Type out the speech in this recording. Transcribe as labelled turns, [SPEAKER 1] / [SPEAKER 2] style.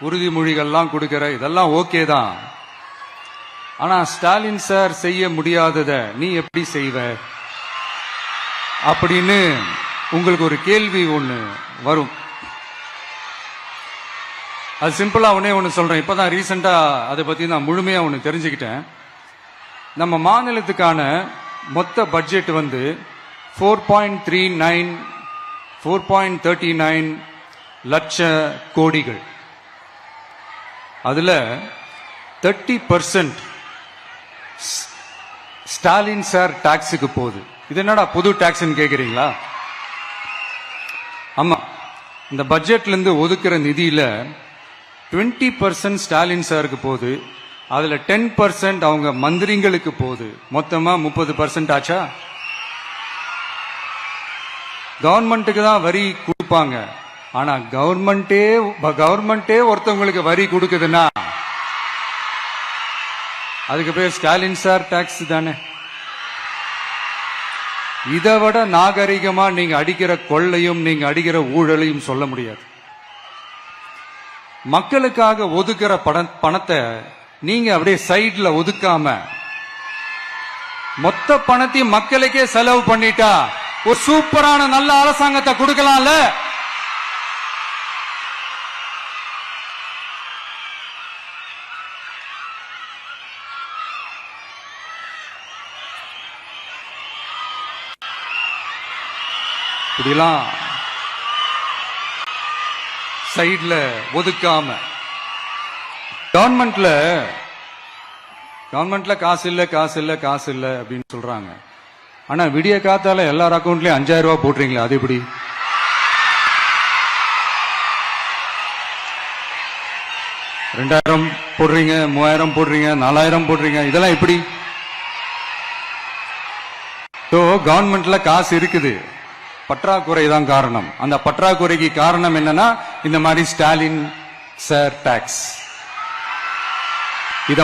[SPEAKER 1] உறுதிமொழிகள்லாம் கொடுக்கிற, இதெல்லாம் ஓகே தான். ஆனா ஸ்டாலின் சார் செய்ய முடியாதத நீ எப்படி செய்வ அப்படின்னு உங்களுக்கு ஒரு கேள்வி ஒண்ணு வரும். அது சிம்பிளா ஒண்ணு சொல்றேன். இப்பதான் ரீசெண்டா அதை பத்தி நான் முழுமையா ஒண்ணு தெரிஞ்சுக்கிட்டேன். நம்ம மாநிலத்துக்கான மொத்த பட்ஜெட் 4.39 லட்ச கோடிகள். அதுல 30% ஸ்டாலின் சார் டாக்ஸுக்கு போகுது. இது என்னடா புது டாக்ஸ் கேக்குறீங்களா? ஆமா, இந்த பட்ஜெட்ல இருந்து ஒதுக்குற நிதியில 20% ஸ்டாலின் சாருக்கு போகுது. அதுல 10% அவங்க மந்திரிங்களுக்கு போகுது. மொத்தமா 30% ஆச்சா? கவர்மெண்ட்டுக்கு தான் வரி கொடுப்பாங்க. ஆனா கவர்மெண்டே ஒருத்தவங்களுக்கு வரி கொடுக்குதுன்னா அதுக்கு பேர் ஸ்டாலின் சார் டாக்ஸ் தானே. இதை விட நாகரிகமா நீங்க அடிக்கிற கொள்ளையும் நீங்க அடிக்கிற ஊழலையும் சொல்ல முடியாது. மக்களுக்காக ஒதுக்குற பணத்தை நீங்க அப்படியே சைட்ல ஒதுக்காம மொத்த பணத்தையும் மக்களுக்கே செலவு பண்ணிட்டா ஒரு சூப்பரான நல்ல அரசாங்கத்தை கொடுக்கலாம்ல. இப்படிலாம் சைட்ல ஒதுக்காம கவர்மெண்ட்ல காசு இல்ல அப்படின்னு சொல்றாங்க. ஆனா விடிய காத்தால எல்லார் அக்கௌண்ட்லயும் 5000 ரூபாய் போடுறீங்களா? அது எப்படி? $2000 போடுறீங்க, 3000 போடுறீங்க, 4000 போடுறீங்க, இதெல்லாம் எப்படி? கவர்மெண்ட்ல காசு இருக்குது, பற்றாக்குறை தான் காரணம். அந்த பற்றாக்குறைக்கு காரணம் என்னன்னா இந்த மாதிரி ஸ்டாலின் சார் டாக்ஸ். இத